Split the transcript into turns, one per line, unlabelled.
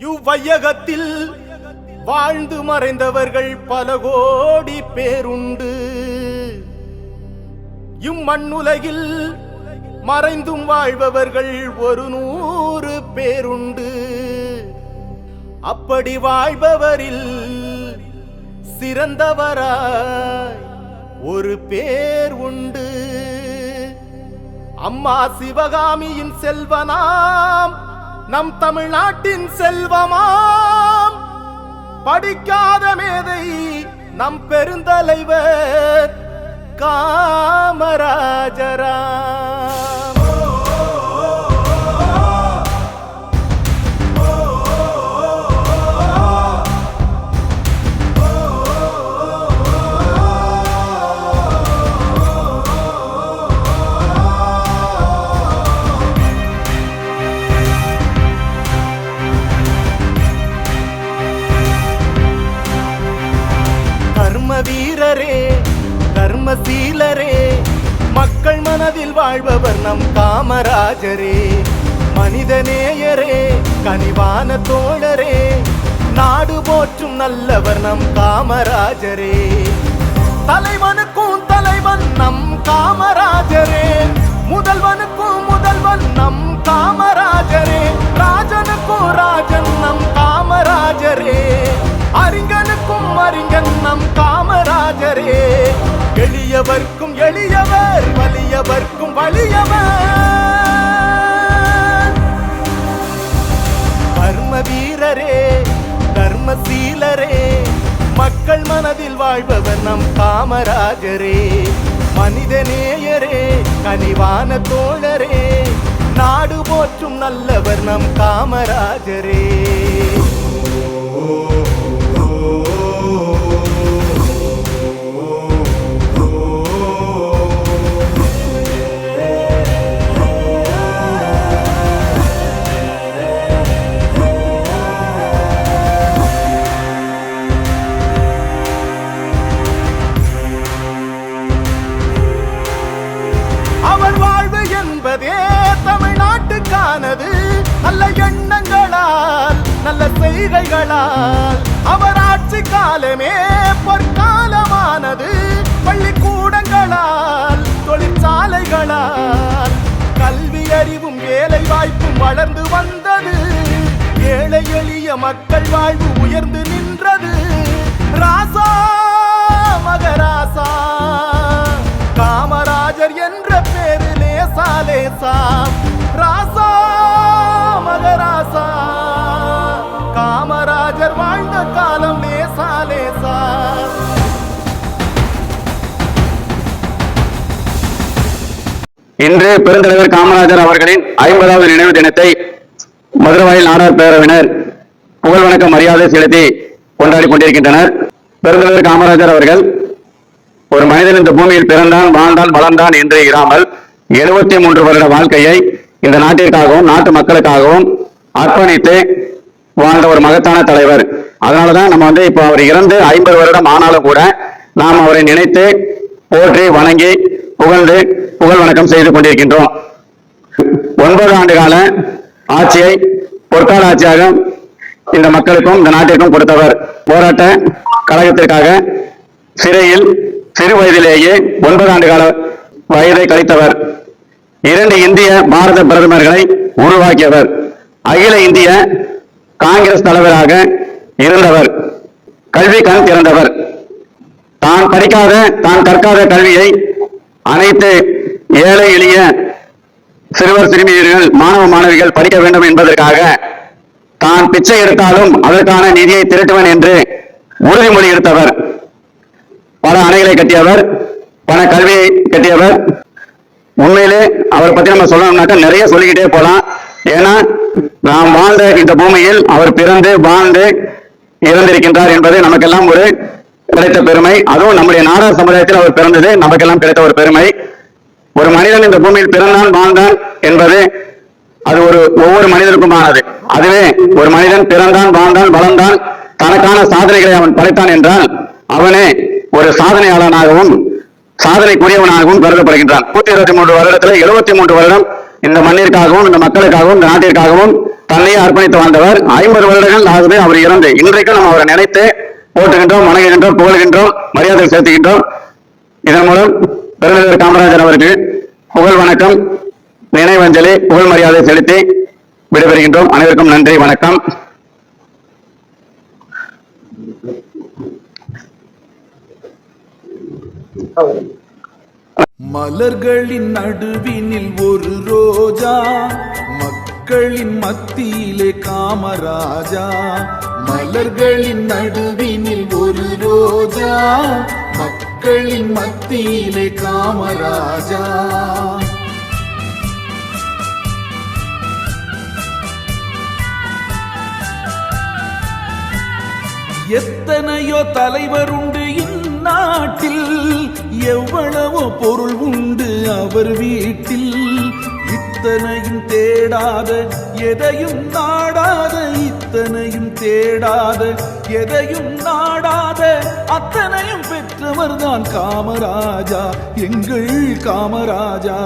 இவ்வையகத்தில் வாழ்ந்து மறைந்தவர்கள் பல கோடி பேருண்டு. இம்மண்ணுலகில் மறைந்தும் வாழ்பவர்கள் 100 பேருண்டு. அப்படி வாழ்பவரில் சிறந்தவராய் ஒரு பேர் உண்டு. அம்மா சிவகாமியின் செல்வனாம் நம் தமிழ்நாட்டின் செல்வமாம். படிக்காத மேதை நம் பெருந்தலைவர் காமராஜராம். வீரரே கர்மசீலரே, மக்கள் மனதில் வாழ்பவர் நம் காமராஜரே. மனிதநேயரே கனிவான தோழரே, நாடு போற்றும் நல்லவர் நம் காமராஜரே. தலைவனுக்கும் தலைவன் நம் காமராஜரே, முதல்வனுக்கும் முதல்வன் நம் காமராஜரே, ராஜனுக்கும் ராஜன் நம் காமராஜரே, அறிஞனுக்கும் அறிஞன் நம் காமராஜரே. எளியவர்க்கும் எளியவர், வலியவர்க்கும் வலியவர். கர்ம வீரரே கர்மசீலரே, மக்கள் மனதில் வாழ்பவர் நம் காமராஜரே. மனிதநேயரே கனிவான தோழரே, நாடு போற்றும் நல்லவர் நம் காமராஜரே. அவர் வாழ்வு என்பதே தமிழ்நாட்டுக்கானது. நல்ல எண்ணங்களால் நல்ல செய்கைகளால் அவர் ஆட்சி காலமே பொற்காலமானது. பள்ளிக்கூடங்களால் தொழிற்சாலைகளால் கல்வி அறிவும் வேலை வாய்ப்பும் வளர்ந்து வந்தது. ஏழை எளிய மக்கள் வாழ்வு உயர்ந்து நின்றது. ராசா மகராசா காமராஜர் என்ற பேரு லேசா லேசா. ராசா மகராசா காமராஜர் வாழ்ந்த காலம் லேசா லேசா.
இன்று பெருந்தலைவர் காமராஜர் அவர்களின் 50வது நினைவு தினத்தை மதுரவாயில் நாடார் பேரவையினர் புகழ் வணக்க மரியாதை செலுத்தி கொண்டாடி கொண்டிருக்கின்றனர். பெருந்தலைவர் காமராஜர் அவர்கள் ஒரு மனிதன் இந்த பூமியில் பிறந்தான், வாழ்ந்தான், வளர்ந்தான் என்று இராமல் 73 வருட வாழ்க்கையை இந்த நாட்டிற்காகவும் நாட்டு மக்களுக்காகவும் அர்ப்பணித்து வாழ்ந்த ஒரு மகத்தான தலைவர். அதனாலதான் நம்ம இப்போ அவர் இறந்து 50 வருடம் ஆனாலும் கூட நாம் அவரை நினைத்து போற்றி வணங்கி புகழ்ந்து புகழ் வணக்கம் செய்து கொண்டிருக்கின்றோம். 9 ஆண்டு கால ஆட்சியை பொற்கால ஆட்சியாக இந்த மக்களுக்கும் இந்த நாட்டிற்கும் கொடுத்தவர். போராட்ட கழகத்திற்காக சிறையில் சிறு வயதிலேயே 9 ஆண்டு கால வயதை கழித்தவர். 2 இந்திய பாரத பிரதமர்களை உருவாக்கியவர். அகில இந்திய காங்கிரஸ் தலைவராக இருந்தவர். கல்வி கண் திறந்தவர். தான் படிக்காத தான் கற்காத கல்வியை அனைத்து ஏழை எளிய சிறுவர் சிறுமியர்கள் மாணவ மாணவிகள் படிக்க வேண்டும் என்பதற்காக தான் பிச்சை எடுத்தாலும் அதற்கான நிதியை திரட்டுவன் என்று உறுதிமொழி எடுத்தவர். பல அணைகளை கட்டியவர், பல கல்வியை கட்டியவர். உண்மையிலே அவரை பத்தி நம்ம சொல்லணும்னாக்க நிறைய சொல்லிக்கிட்டே போலாம். ஏன்னா நாம் வாழ்ந்த இந்த பூமியில் அவர் பிறந்து வாழ்ந்து இறந்திருக்கின்றார் என்பது நமக்கெல்லாம் ஒரு கிடைத்த பெருமை. அதுவும் நம்முடைய நாடார் சமுதாயத்தில் அவர் பிறந்தது நமக்கெல்லாம் கிடைத்த ஒரு பெருமை. ஒரு மனிதன் இந்த பூமியில் பிறந்தான் வாழ்ந்தான் என்பது அது ஒவ்வொரு மனிதனுக்குமானது. அதுவே ஒரு மனிதன் பிறந்தான் வாழ்ந்தான் வளர்ந்தான் தனக்கான சாதனைகளை அவன் படைத்தான் என்றால் அவனே ஒரு சாதனையாளனாகவும் சாதனைக்குரியவனாகவும் கருதப்படுகின்றான். 123 வருடத்துல 73 வருடம் இந்த மண்ணிற்காகவும் இந்த மக்களுக்காகவும் இந்த நாட்டிற்காகவும் தன்னையே அர்ப்பணித்து வாழ்ந்தவர். 50 வருடங்கள் ஆகுது அவர் இறந்து. இன்றைக்கும் நம்ம அவரை நினைத்து போட்டுகின்றோம், வணங்குகின்றோம், புகழ்கின்றோம், மரியாதை செலுத்துகின்றோம். இதன் மூலம் பெருந்தலைவர் காமராஜர் அவருக்கு புகழ் வணக்கம், நினைவஞ்சலி, புகழ் மரியாதை செலுத்தி விடைபெறுகின்றோம். அனைவருக்கும் நன்றி, வணக்கம்.
மலர்களின் நடுவினில் ஒரு ரோஜா, மக்களின் மத்தியிலே காமராஜா. மலர்களின் நடுவினில் ஒரு ரோஜா, மக்களின் மத்தியிலே காமராஜா. எத்தனையோ தலைவர் உண்டு இந்நாட்டில், எவ்வளவோ பொருள் உண்டு அவர் வீட்டில். இத்தனையும் தேடாத எதையும் நாடாத, இத்தனையும் தேடாத எதையும் நாடாத, அத்தனையும் பெற்றவர் தான் காமராஜா, எங்கள் காமராஜா.